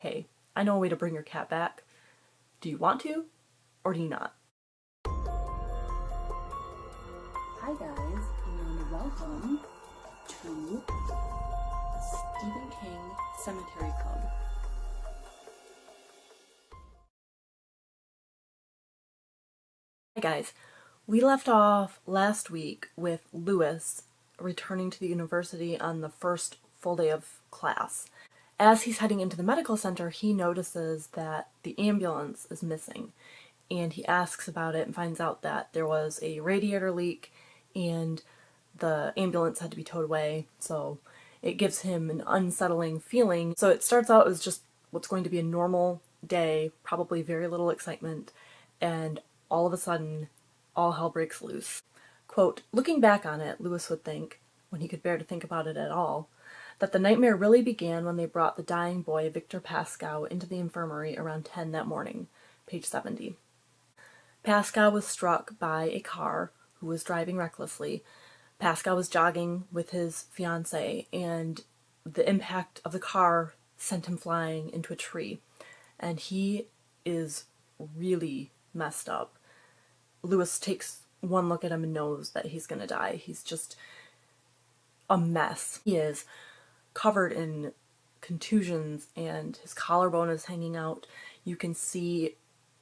hey, I know a way to bring your cat back. Do you want to, or do you not? Hi guys, and welcome to the Stephen King Cemetery Club. Hi guys, we left off last week with Lewis returning to the university on the first full day of class. As he's heading into the medical center, he notices that the ambulance is missing, and he asks about it and finds out that there was a radiator leak and the ambulance had to be towed away, so it gives him an unsettling feeling. So it starts out as just what's going to be a normal day, probably very little excitement, and all of a sudden, all hell breaks loose. Quote, looking back on it, Lewis would think, when he could bear to think about it at all, that the nightmare really began when they brought the dying boy Victor Pascow into the infirmary around 10 that morning. Page 70. Pascow was struck by a car who was driving recklessly. Pascow was jogging with his fiancée, and the impact of the car sent him flying into a tree. And he is really messed up. Lewis takes one look at him and knows that he's gonna die. He's just a mess. He is covered in contusions and his collarbone is hanging out. You can see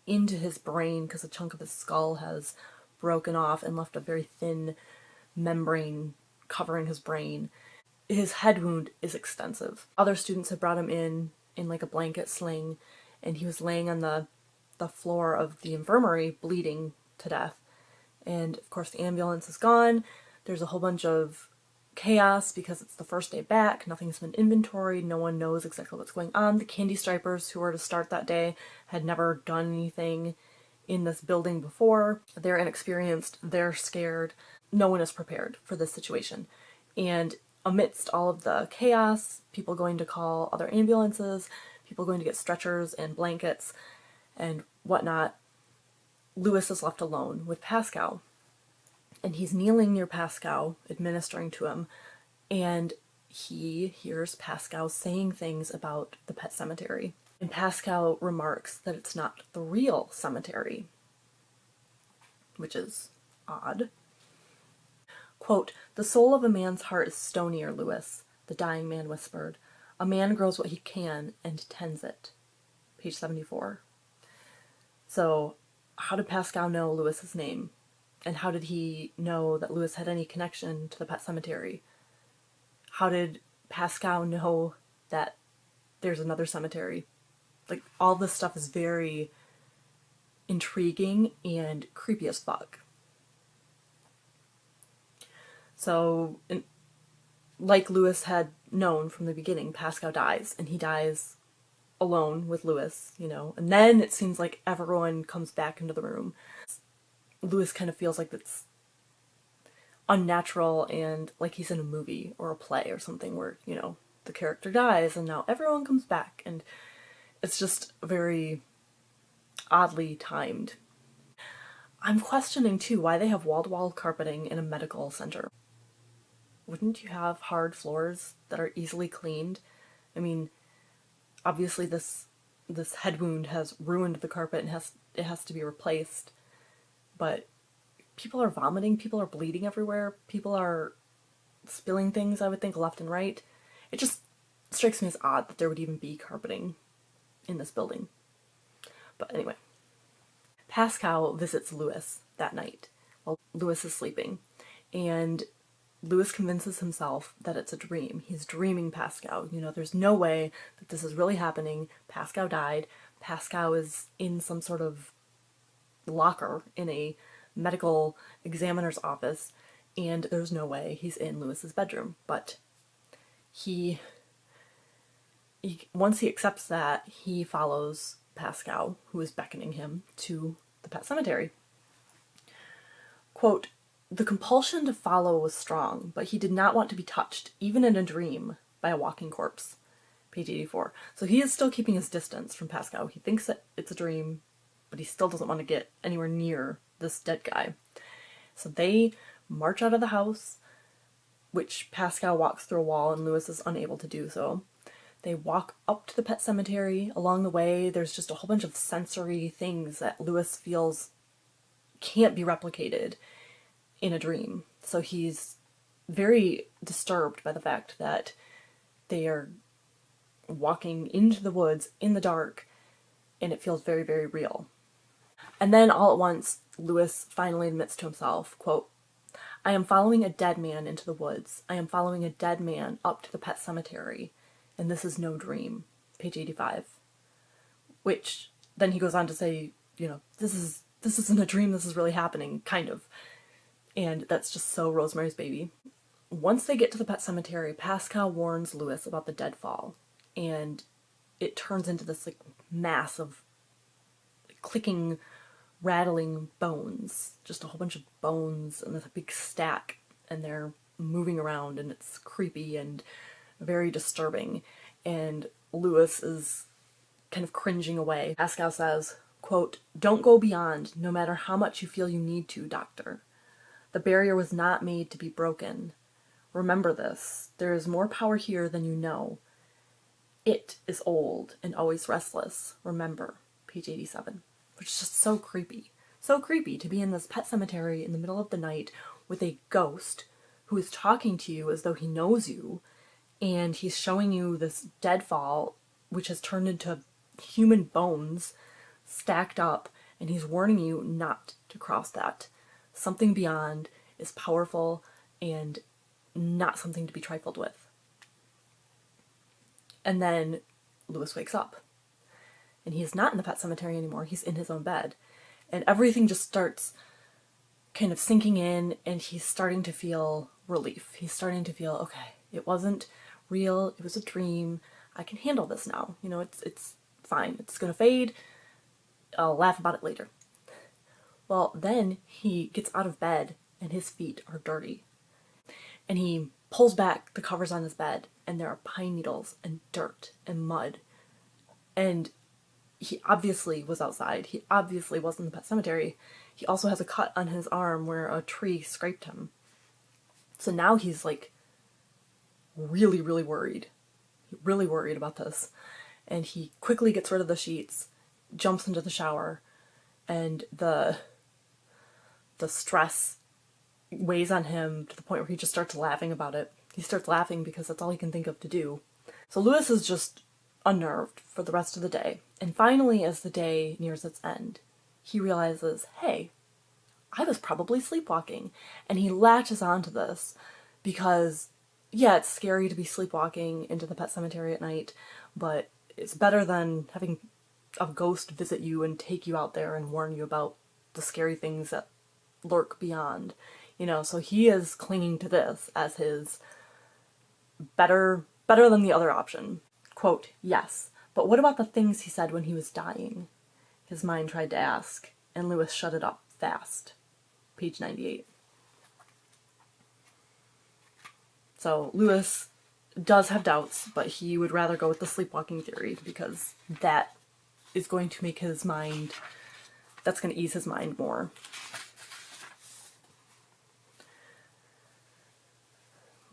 into his brain because a chunk of his skull has broken off and left a very thin membrane covering his brain. His head wound is extensive. Other students had brought him in like a blanket sling, and he was laying on the floor of the infirmary bleeding to death. And of course the ambulance is gone. There's a whole bunch of chaos because it's the first day back, nothing's been inventoried, no one knows exactly what's going on. The candy stripers who were to start that day had never done anything in this building before. They're inexperienced, they're scared. No one is prepared for this situation. And amidst all of the chaos, people going to call other ambulances, people going to get stretchers and blankets and whatnot, Lewis is left alone with Pascow. And he's kneeling near Pascow, administering to him, and he hears Pascow saying things about the pet cemetery. And Pascow remarks that it's not the real cemetery, which is odd. Quote, the soul of a man's heart is stonier, Lewis, the dying man whispered. A man grows what he can and tends it. Page 74. So, how did Pascow know Lewis's name? And how did he know that Lewis had any connection to the pet cemetery? How did Pascow know that there's another cemetery? Like, all this stuff is very intriguing and creepy as fuck. So, like Lewis had known from the beginning, Pascow dies, and he dies alone with Lewis, you know, and then it seems like everyone comes back into the room. Lewis kind of feels like it's unnatural and like he's in a movie or a play or something where, you know, the character dies and now everyone comes back, and it's just very oddly timed. I'm questioning too why they have wall-to-wall carpeting in a medical center. Wouldn't you have hard floors that are easily cleaned? I mean, obviously this head wound has ruined the carpet and it has to be replaced. But people are vomiting, people are bleeding everywhere, people are spilling things, I would think, left and right. It just strikes me as odd that there would even be carpeting in this building. But anyway, Pascow visits Lewis that night while Lewis is sleeping, and Lewis convinces himself that it's a dream. He's dreaming Pascow. You know, there's no way that this is really happening. Pascow died. Pascow is in some sort of locker in a medical examiner's office, and there's no way he's in Lewis's bedroom. But he once he accepts that, he follows Pascow, who is beckoning him, to the pet cemetery. Quote, the compulsion to follow was strong, but he did not want to be touched, even in a dream, by a walking corpse. Page 84. So he is still keeping his distance from Pascow. He thinks that it's a dream, but he still doesn't want to get anywhere near this dead guy. So they march out of the house, which Pascow walks through a wall and Lewis is unable to do so. They walk up to the pet cemetery. Along the way, there's just a whole bunch of sensory things that Lewis feels can't be replicated in a dream. So he's very disturbed by the fact that they are walking into the woods in the dark, and it feels very, very real. And then all at once, Lewis finally admits to himself, quote, "I am following a dead man into the woods. I am following a dead man up to the pet cemetery, and this is no dream." Page 85. Which then he goes on to say, this isn't a dream, this is really happening, kind of. And that's just so Rosemary's Baby. Once they get to the pet cemetery, Pascal warns Lewis about the deadfall, and it turns into this like mass of clicking, rattling bones, just a whole bunch of bones and this big stack, and they're moving around, and it's creepy and very disturbing, and Lewis is kind of cringing away. Pascal says, quote, "Don't go beyond, no matter how much you feel you need to, Doctor. The barrier was not made to be broken. Remember this. There is more power here than you know. It is old and always restless. Remember." Page 87. Which is just so creepy. So creepy to be in this pet cemetery in the middle of the night with a ghost who is talking to you as though he knows you, and he's showing you this deadfall which has turned into human bones stacked up, and he's warning you not to cross that. Something beyond is powerful and not something to be trifled with. And then Lewis wakes up. And he is not in the pet cemetery anymore. He's in his own bed. And everything just starts kind of sinking in, and he's starting to feel relief. He's starting to feel, okay, it wasn't real. It was a dream. I can handle this now. It's fine. It's going to fade. I'll laugh about it later. Well, then he gets out of bed, and his feet are dirty. And he pulls back the covers on his bed, and there are pine needles and dirt and mud. And he obviously was outside. He obviously was in the pet cemetery. He also has a cut on his arm where a tree scraped him. So now he's like really, really worried. Really worried about this. And he quickly gets rid of the sheets, jumps into the shower, and the stress weighs on him to the point where he just starts laughing about it. He starts laughing because that's all he can think of to do. So Lewis is just unnerved for the rest of the day. And finally, as the day nears its end, he realizes, hey, I was probably sleepwalking. And he latches onto this because, yeah, it's scary to be sleepwalking into the pet cemetery at night, but it's better than having a ghost visit you and take you out there and warn you about the scary things that lurk beyond. So he is clinging to this as his better than the other option. Quote, "Yes, but what about the things he said when he was dying?" his mind tried to ask, and Lewis shut it up fast. Page 98. So Lewis does have doubts, but he would rather go with the sleepwalking theory because that is going to make his mind, that's going to ease his mind more.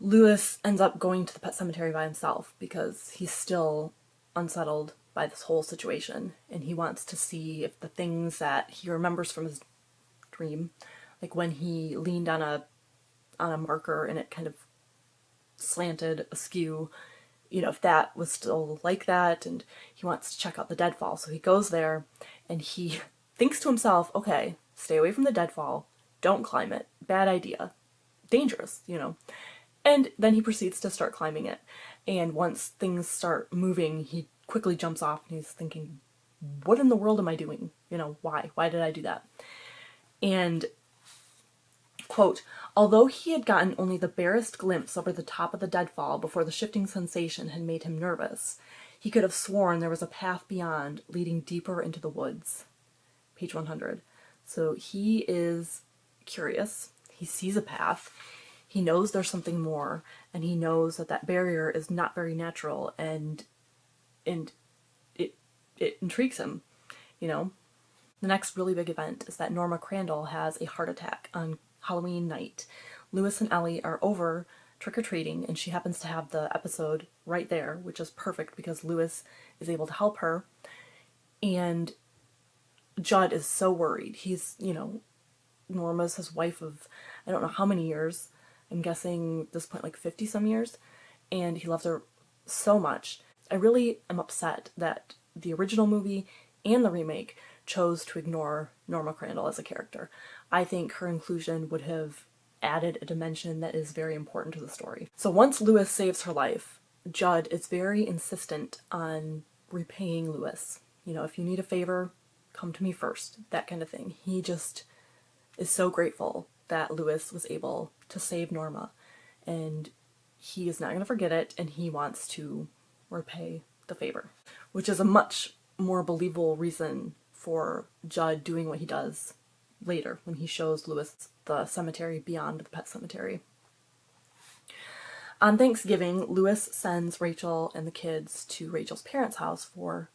Lewis ends up going to the pet cemetery by himself because he's still unsettled by this whole situation, and he wants to see if the things that he remembers from his dream, like when he leaned on a marker and it kind of slanted askew, if that was still like that, and he wants to check out the deadfall. So he goes there and he thinks to himself, okay, stay away from the deadfall, don't climb it, bad idea, dangerous, And then he proceeds to start climbing it. And once things start moving, he quickly jumps off and he's thinking, what in the world am I doing? Why? Why did I do that? And, quote, "Although he had gotten only the barest glimpse over the top of the deadfall before the shifting sensation had made him nervous, he could have sworn there was a path beyond leading deeper into the woods." Page 100. So he is curious. He sees a path. He knows there's something more, and he knows that barrier is not very natural, and it intrigues him, The next really big event is that Norma Crandall has a heart attack on Halloween night. Lewis and Ellie are over trick-or-treating, and she happens to have the episode right there, which is perfect because Lewis is able to help her. And Judd is so worried. He's, Norma's his wife of I don't know how many years. I'm guessing at this point like 50 some years. And he loves her so much. I really am upset that the original movie and the remake chose to ignore Norma Crandall as a character. I think her inclusion would have added a dimension that is very important to the story. So once Lewis saves her life, Judd is very insistent on repaying Lewis. If you need a favor, come to me first, that kind of thing. He just is so grateful that Lewis was able to save Norma, and he is not going to forget it, and he wants to repay the favor, which is a much more believable reason for Judd doing what he does later when he shows Lewis the cemetery beyond the pet cemetery. On Thanksgiving, Lewis sends Rachel and the kids to Rachel's parents' house for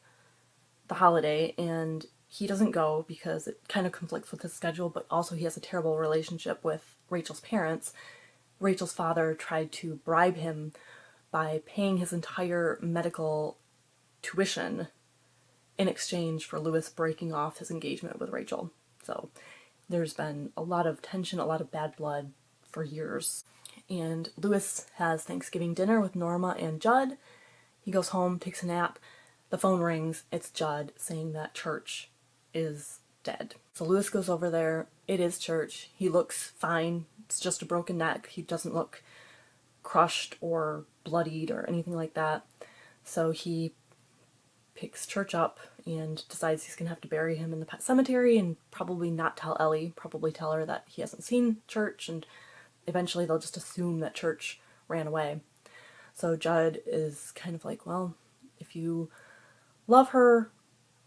the holiday, and he doesn't go because it kind of conflicts with his schedule, but also he has a terrible relationship with Rachel's parents. Rachel's father tried to bribe him by paying his entire medical tuition in exchange for Lewis breaking off his engagement with Rachel. So there's been a lot of tension, a lot of bad blood for years. And Lewis has Thanksgiving dinner with Norma and Judd. He goes home, takes a nap. The phone rings. It's Judd saying that church is dead. So Lewis goes over there. It is church. He looks fine. It's just a broken neck. He doesn't look crushed or bloodied or anything like that. So he picks Church up and decides he's going to have to bury him in the pet cemetery and probably not tell Ellie, probably tell her that he hasn't seen Church, and eventually they'll just assume that Church ran away. So Judd is kind of like, well, if you love her,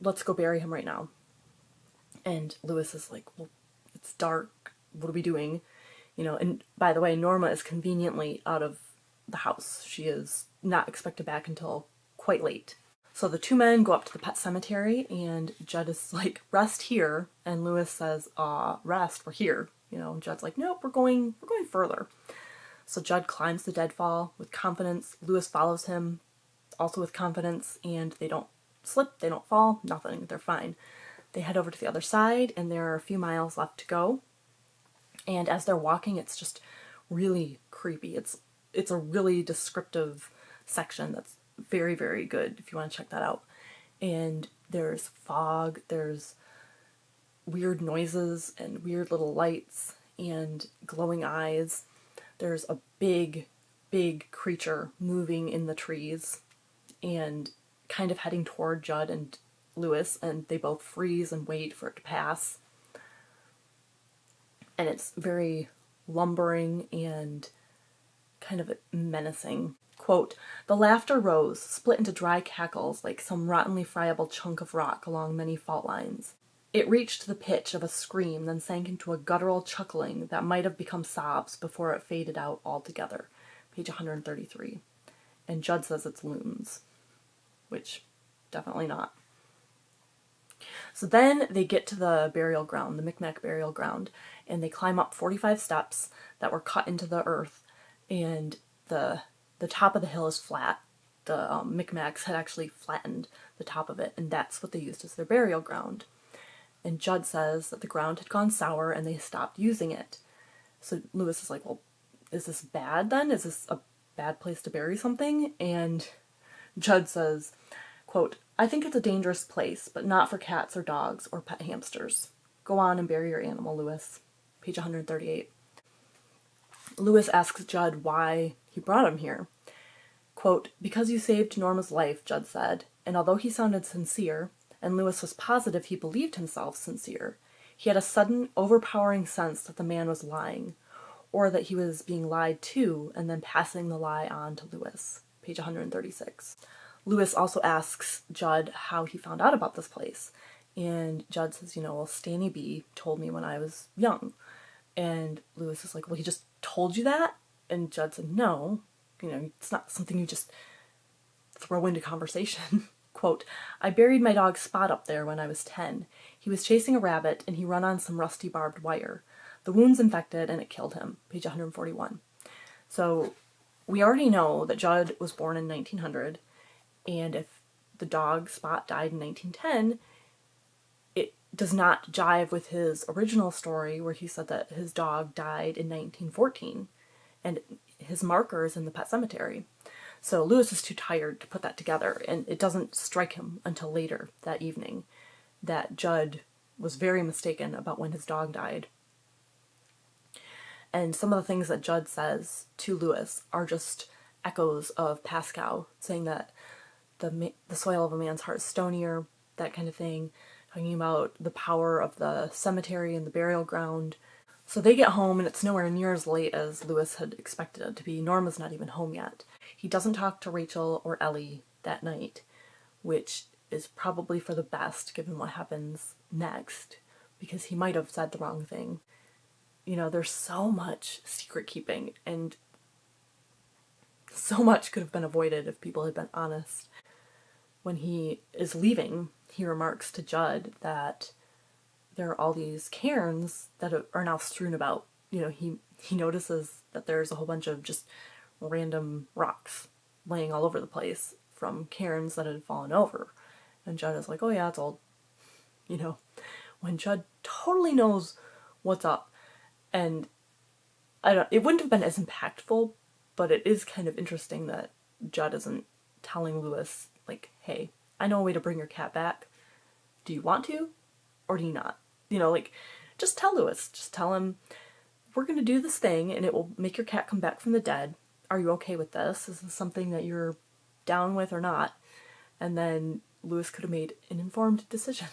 let's go bury him right now. And Lewis is like, well, it's dark. What are we doing? And by the way, Norma is conveniently out of the house. She is not expected back until quite late. So the two men go up to the pet cemetery, and Judd is like, rest here. And Lewis says, rest, we're here. And Judd's like, nope, we're going further. So Judd climbs the deadfall with confidence. Lewis follows him, also with confidence, and they don't slip, they don't fall, nothing, they're fine. They head over to the other side, and there are a few miles left to go. And as they're walking, it's just really creepy. It's a really descriptive section that's very, very good if you want to check that out. And there's fog, there's weird noises and weird little lights and glowing eyes. There's a big, big creature moving in the trees and kind of heading toward Judd and Lewis, and they both freeze and wait for it to pass. And it's very lumbering and kind of menacing. Quote, the laughter rose, split into dry cackles like some rottenly friable chunk of rock along many fault lines. It reached the pitch of a scream, then sank into a guttural chuckling that might have become sobs before it faded out altogether. Page 133. And Judd says it's loons, which definitely not. So then they get to the burial ground, the Micmac burial ground, and they climb up 45 steps that were cut into the earth, and the top of the hill is flat. The Micmacs had actually flattened the top of it, and that's what they used as their burial ground. And Judd says that the ground had gone sour and they stopped using it. So Lewis is like, well, is this bad then? Is this a bad place to bury something? And Judd says, quote, I think it's a dangerous place, but not for cats or dogs or pet hamsters. Go on and bury your animal, Lewis. Page 138. Lewis asks Judd why he brought him here. Quote, because you saved Norma's life, Judd said, and although he sounded sincere, and Lewis was positive he believed himself sincere, he had a sudden, overpowering sense that the man was lying, or that he was being lied to and then passing the lie on to Lewis. Page 136. Lewis also asks Judd how he found out about this place, and Judd says, well, Stanny B told me when I was young. And Lewis is like, well, he just told you that? And Judd said, no, it's not something you just throw into conversation. Quote, I buried my dog Spot up there when I was 10. He was chasing a rabbit and he run on some rusty barbed wire. The wound's infected and it killed him. Page 141. So we already know that Judd was born in 1900, and if the dog Spot died in 1910, it does not jive with his original story where he said that his dog died in 1914, and his marker is in the pet cemetery. So Lewis is too tired to put that together, and it doesn't strike him until later that evening that Judd was very mistaken about when his dog died. And some of the things that Judd says to Lewis are just echoes of Pascal, saying that the soil of a man's heart is stonier, that kind of thing, talking about the power of the cemetery and the burial ground. So they get home, and it's nowhere near as late as Lewis had expected it to be. Norma's not even home yet. He doesn't talk to Rachel or Ellie that night, which is probably for the best given what happens next, because he might have said the wrong thing. You know, there's so much secret keeping, and so much could have been avoided if people had been honest. When he is leaving, he remarks to Judd that there are all these cairns that are now strewn about. You know, he notices that there's a whole bunch of just random rocks laying all over the place from cairns that had fallen over. And Judd is like, oh yeah, it's old. You know, when Judd totally knows what's up. And it wouldn't have been as impactful, but it is kind of interesting that Judd isn't telling Lewis, like, hey, I know a way to bring your cat back. Do you want to? Or do you not? You know, like, just tell Lewis. Just tell him, we're going to do this thing and it will make your cat come back from the dead. Are you okay with this? Is this something that you're down with or not? And then Lewis could have made an informed decision.